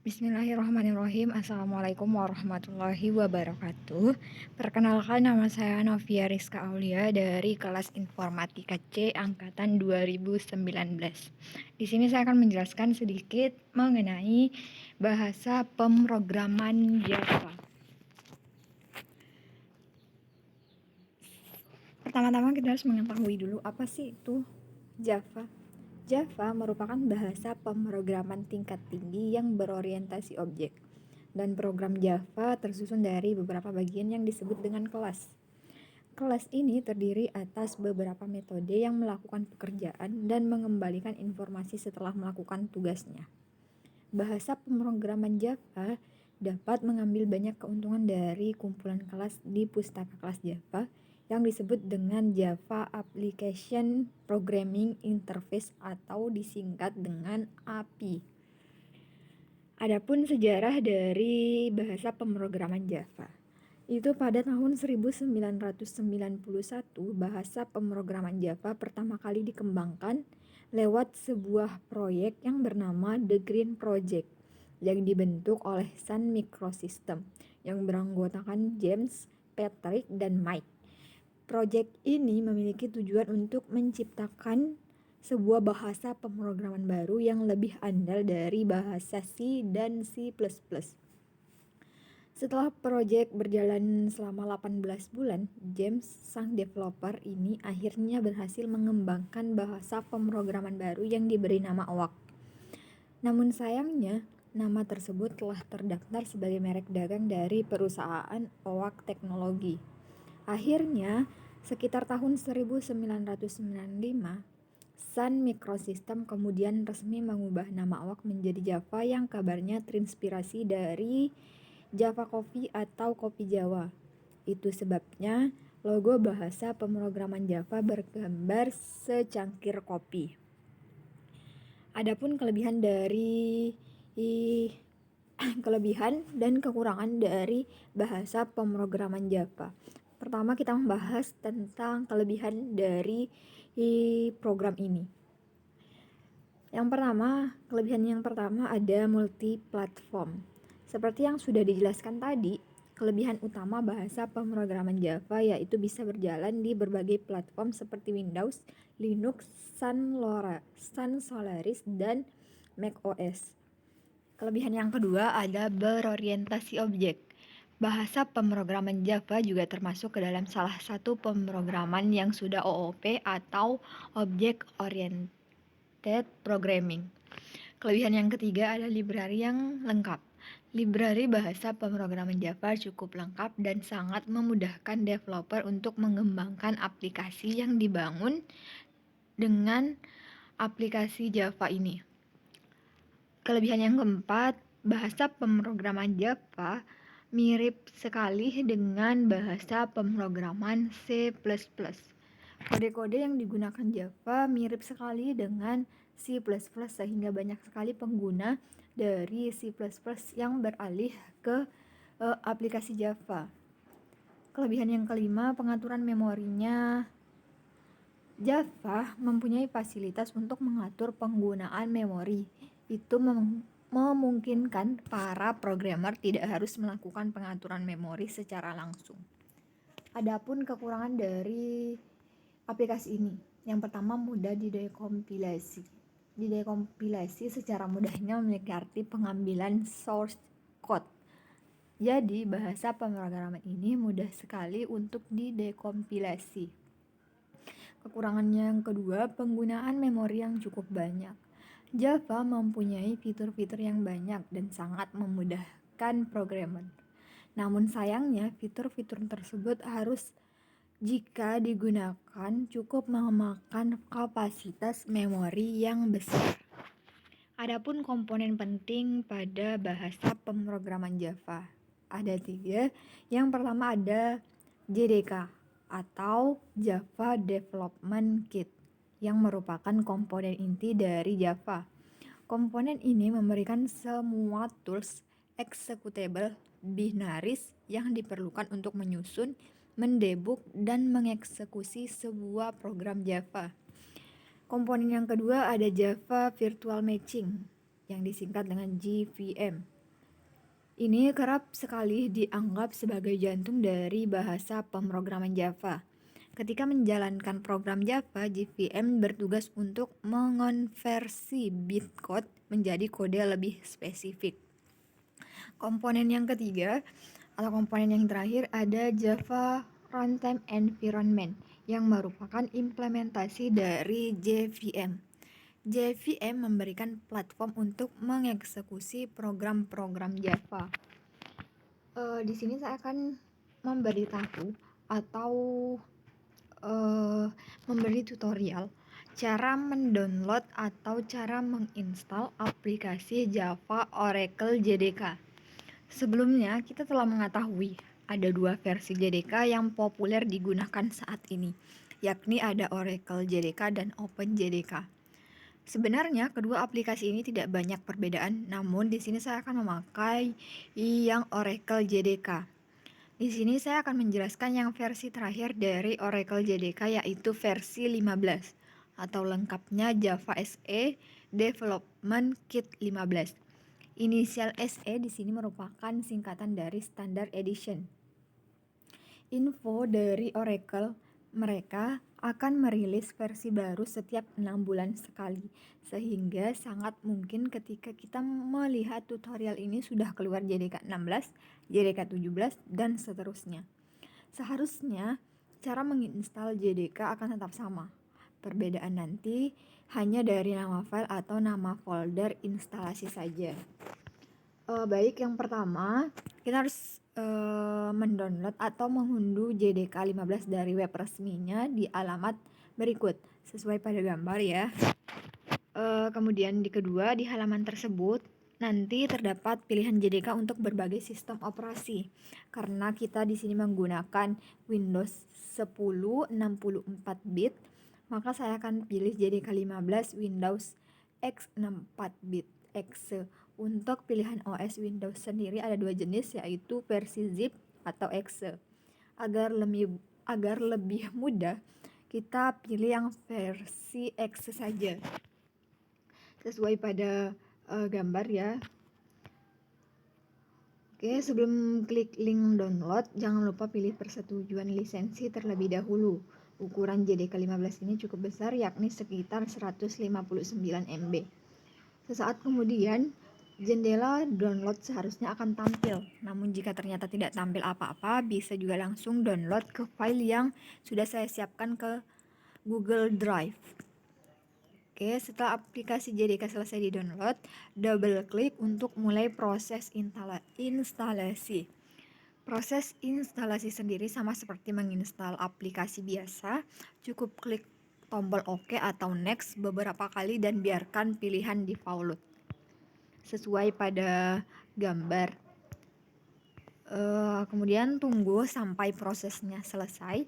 Bismillahirrahmanirrahim. Assalamualaikum warahmatullahi wabarakatuh. Perkenalkan, nama saya Novia Rizka Aulia dari kelas Informatika C angkatan 2019. Di sini saya akan menjelaskan sedikit mengenai bahasa pemrograman Java. Pertama-tama kita harus mengetahui dulu apa sih itu Java. Java merupakan bahasa pemrograman tingkat tinggi yang berorientasi objek. Dan program Java tersusun dari beberapa bagian yang disebut dengan kelas. Kelas ini terdiri atas beberapa metode yang melakukan pekerjaan dan mengembalikan informasi setelah melakukan tugasnya. Bahasa pemrograman Java dapat mengambil banyak keuntungan dari kumpulan kelas di pustaka kelas Java yang disebut dengan Java Application Programming Interface atau disingkat dengan API. Adapun sejarah dari bahasa pemrograman Java, itu pada tahun 1991 bahasa pemrograman Java pertama kali dikembangkan lewat sebuah proyek yang bernama The Green Project yang dibentuk oleh Sun Microsystems yang beranggotakan James, Patrick, dan Mike. Proyek ini memiliki tujuan untuk menciptakan sebuah bahasa pemrograman baru yang lebih andal dari bahasa C dan C++. Setelah proyek berjalan selama 18 bulan, James, sang developer ini akhirnya berhasil mengembangkan bahasa pemrograman baru yang diberi nama OWAC. Namun sayangnya, nama tersebut telah terdaftar sebagai merek dagang dari perusahaan OWAC Teknologi. Akhirnya, sekitar tahun 1995, Sun Microsystems kemudian resmi mengubah nama OWAC menjadi Java yang kabarnya terinspirasi dari Java Coffee atau kopi Jawa. Itu sebabnya logo bahasa pemrograman Java bergambar secangkir kopi. Adapun kelebihan dan kekurangan dari bahasa pemrograman Java. Pertama, kita membahas tentang kelebihan dari program ini. Kelebihan yang pertama ada multi-platform. Seperti yang sudah dijelaskan tadi, kelebihan utama bahasa pemrograman Java yaitu bisa berjalan di berbagai platform seperti Windows, Linux, Sun Solaris, dan macOS. Kelebihan yang kedua ada berorientasi objek. Bahasa pemrograman Java juga termasuk ke dalam salah satu pemrograman yang sudah OOP atau Object Oriented Programming. Kelebihan yang ketiga ada library yang lengkap. Library bahasa pemrograman Java cukup lengkap dan sangat memudahkan developer untuk mengembangkan aplikasi yang dibangun dengan aplikasi Java ini. Kelebihan yang keempat, bahasa pemrograman Java mirip sekali dengan bahasa pemrograman C++. Kode-kode yang digunakan Java mirip sekali dengan C++ sehingga banyak sekali pengguna dari C++ yang beralih ke aplikasi Java. Kelebihan yang kelima, pengaturan memorinya. Java mempunyai fasilitas untuk mengatur penggunaan memori. Itu memungkinkan para programmer tidak harus melakukan pengaturan memori secara langsung. Adapun kekurangan dari aplikasi ini, yang pertama mudah didekompilasi. Didekompilasi secara mudahnya memiliki arti pengambilan source code. Jadi bahasa pemrograman ini mudah sekali untuk didekompilasi. Kekurangannya yang kedua, penggunaan memori yang cukup banyak. Java mempunyai fitur-fitur yang banyak dan sangat memudahkan programmer. Namun sayangnya, fitur-fitur tersebut harus jika digunakan cukup memakan kapasitas memori yang besar. Adapun komponen penting pada bahasa pemrograman Java ada 3. Yang pertama ada JDK atau Java Development Kit yang merupakan komponen inti dari Java. Komponen ini memberikan semua tools executable binaris yang diperlukan untuk menyusun, mendebug, dan mengeksekusi sebuah program Java. Komponen yang kedua ada Java Virtual Matching yang disingkat dengan JVM. Ini kerap sekali dianggap sebagai jantung dari bahasa pemrograman Java. Ketika menjalankan program Java, JVM bertugas untuk mengonversi bit code menjadi kode lebih spesifik. Komponen yang ketiga atau komponen yang terakhir ada Java Runtime Environment yang merupakan implementasi dari JVM. JVM memberikan platform untuk mengeksekusi program-program Java. Di sini saya akan memberitahu atau memberi tutorial cara mendownload atau cara menginstal aplikasi Java Oracle JDK. Sebelumnya, kita telah mengetahui ada dua versi JDK yang populer digunakan saat ini, yakni ada Oracle JDK dan OpenJDK. Sebenarnya kedua aplikasi ini tidak banyak perbedaan, namun di sini saya akan memakai yang Oracle JDK. Di sini saya akan menjelaskan yang versi terakhir dari Oracle JDK yaitu versi 15 atau lengkapnya Java SE Development Kit 15. Inisial SE di sini merupakan singkatan dari Standard Edition. Info dari Oracle, mereka akan merilis versi baru setiap 6 bulan sekali, sehingga sangat mungkin ketika kita melihat tutorial ini sudah keluar JDK 16, JDK 17, dan seterusnya. Seharusnya cara menginstal JDK akan tetap sama. Perbedaan nanti hanya dari nama file atau nama folder instalasi saja. Baik, yang pertama kita harus mendownload atau mengunduh JDK 15 dari web resminya di alamat berikut sesuai pada gambar ya. Kemudian di kedua, di halaman tersebut nanti terdapat pilihan JDK untuk berbagai sistem operasi. Karena kita di sini menggunakan Windows 10 64 bit, maka saya akan pilih JDK 15 Windows X 64 bit X. Untuk pilihan OS Windows sendiri ada dua jenis, yaitu versi zip atau exe. Agar lebih mudah, kita pilih yang versi exe saja sesuai pada gambar ya. Oke, sebelum klik link download, jangan lupa pilih persetujuan lisensi terlebih dahulu. Ukuran JDK 15 ini cukup besar, yakni sekitar 159 MB. Sesaat kemudian, jendela download seharusnya akan tampil. Namun jika ternyata tidak tampil apa-apa, bisa juga langsung download ke file yang sudah saya siapkan ke Google Drive. Oke, setelah aplikasi JDK selesai di-download, double klik untuk mulai proses instalasi. Proses instalasi sendiri sama seperti menginstal aplikasi biasa, cukup klik tombol OK atau Next beberapa kali dan biarkan pilihan default sesuai pada gambar. Kemudian tunggu sampai prosesnya selesai.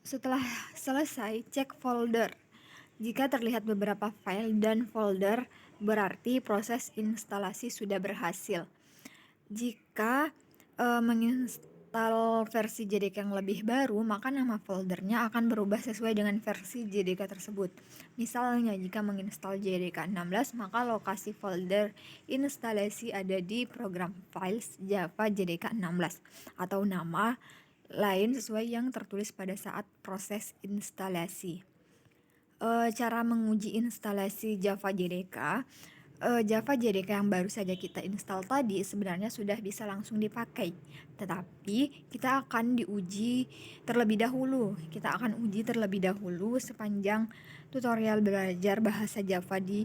Setelah selesai, cek folder. Jika terlihat beberapa file dan folder, berarti proses instalasi sudah berhasil. Jika menginstal versi JDK yang lebih baru, maka nama foldernya akan berubah sesuai dengan versi JDK tersebut. Misalnya, jika menginstal JDK 16, maka lokasi folder instalasi ada di program files Java JDK 16 atau nama lain sesuai yang tertulis pada saat proses instalasi. Cara menguji instalasi Java JDK. Java JDK yang baru saja kita install tadi sebenarnya sudah bisa langsung dipakai, tetapi kita akan diuji terlebih dahulu. Kita akan uji terlebih dahulu sepanjang tutorial belajar bahasa Java di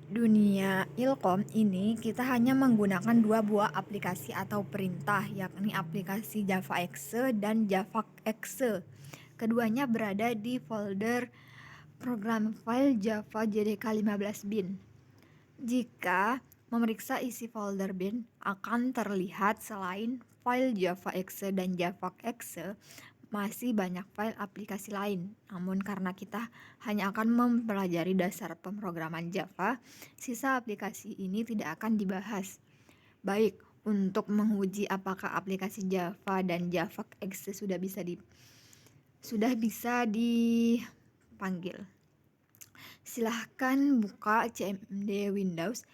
dunia Ilkom ini. Kita hanya menggunakan dua buah aplikasi atau perintah, yakni aplikasi Java Exe dan Java Exe. Keduanya berada di folder program file Java JDK 15 bin. Jika memeriksa isi folder bin, akan terlihat selain file Java Exe dan Java Exe, masih banyak file aplikasi lain. Namun karena kita hanya akan mempelajari dasar pemrograman Java, sisa aplikasi ini tidak akan dibahas. Baik, untuk menguji apakah aplikasi Java dan Java Exe sudah bisa dipanggil. Silahkan buka CMD Windows.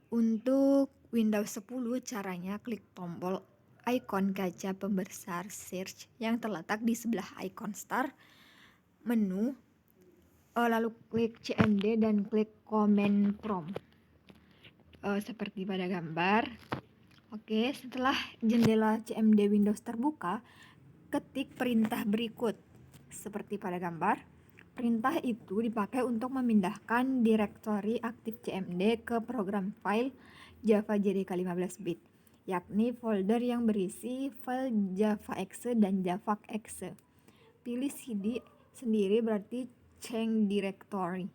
Untuk Windows 10 caranya klik tombol ikon kaca pembesar search yang terletak di sebelah ikon start menu, lalu klik CMD dan klik command prompt seperti pada gambar. Oke, setelah jendela CMD Windows terbuka, ketik perintah berikut seperti pada gambar. Perintah itu dipakai untuk memindahkan direktori aktif CMD ke program file Java JDK 15-bit, yakni folder yang berisi file javaexe dan javax. Pilih CD sendiri berarti change directory.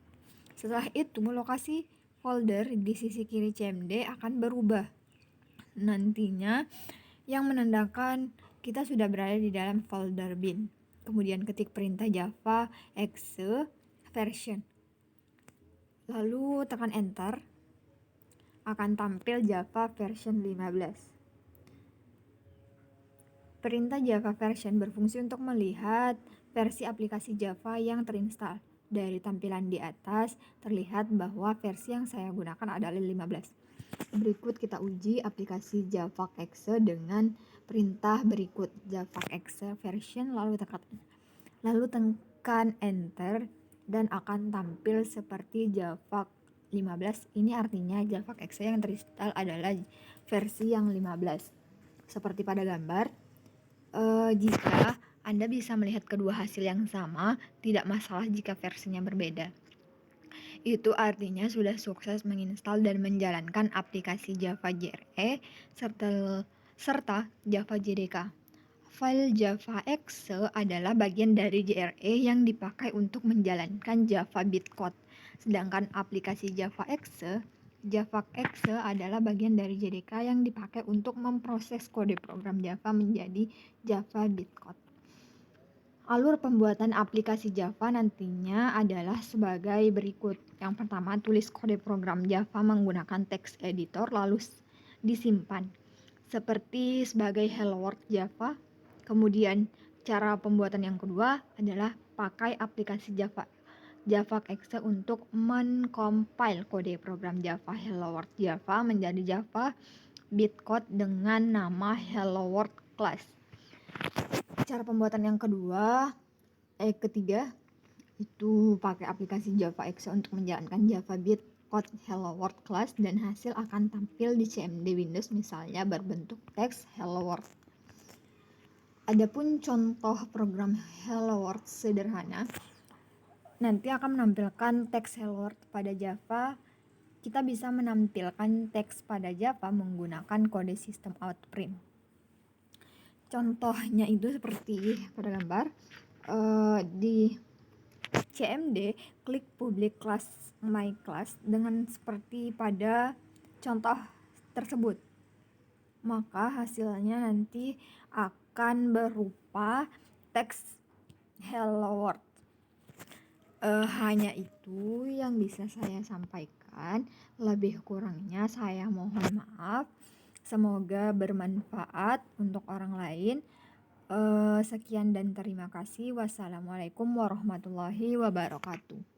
Setelah itu, lokasi folder di sisi kiri CMD akan berubah. Nantinya yang menandakan kita sudah berada di dalam folder bin. Kemudian ketik perintah Java exe version. Lalu tekan enter. Akan tampil Java version 15. Perintah Java version berfungsi untuk melihat versi aplikasi Java yang terinstal. Dari tampilan di atas terlihat bahwa versi yang saya gunakan adalah 15. Berikut kita uji aplikasi javax dengan perintah berikut javax version lalu tekan enter dan akan tampil seperti javax 15. Ini artinya javax yang terinstall adalah versi yang 15. Seperti pada gambar, jika Anda bisa melihat kedua hasil yang sama, tidak masalah jika versinya berbeda. Itu artinya sudah sukses menginstal dan menjalankan aplikasi Java JRE serta Java JDK. File javax adalah bagian dari JRE yang dipakai untuk menjalankan Java bytecode. Sedangkan aplikasi javax adalah bagian dari JDK yang dipakai untuk memproses kode program Java menjadi Java bytecode. Alur pembuatan aplikasi Java nantinya adalah sebagai berikut. Yang pertama, tulis kode program Java menggunakan text editor lalu disimpan seperti sebagai hello world Java. Kemudian cara pembuatan yang kedua adalah pakai aplikasi javax untuk mencompile kode program Java hello world Java menjadi Java bytecode dengan nama hello world class. Cara pembuatan yang ketiga itu pakai aplikasi javax untuk menjalankan Java bytecode hello world class dan hasil akan tampil di CMD Windows misalnya berbentuk teks hello world. Adapun contoh program hello world sederhana nanti akan menampilkan teks hello world pada Java. Kita bisa menampilkan teks pada Java menggunakan kode system out print. Contohnya itu seperti pada gambar, di CMD klik public class my class dengan seperti pada contoh tersebut. Maka hasilnya nanti akan berupa teks hello world. Hanya itu yang bisa saya sampaikan. Lebih kurangnya saya mohon maaf. Semoga bermanfaat untuk orang lain. Sekian dan terima kasih. Wassalamualaikum warahmatullahi wabarakatuh.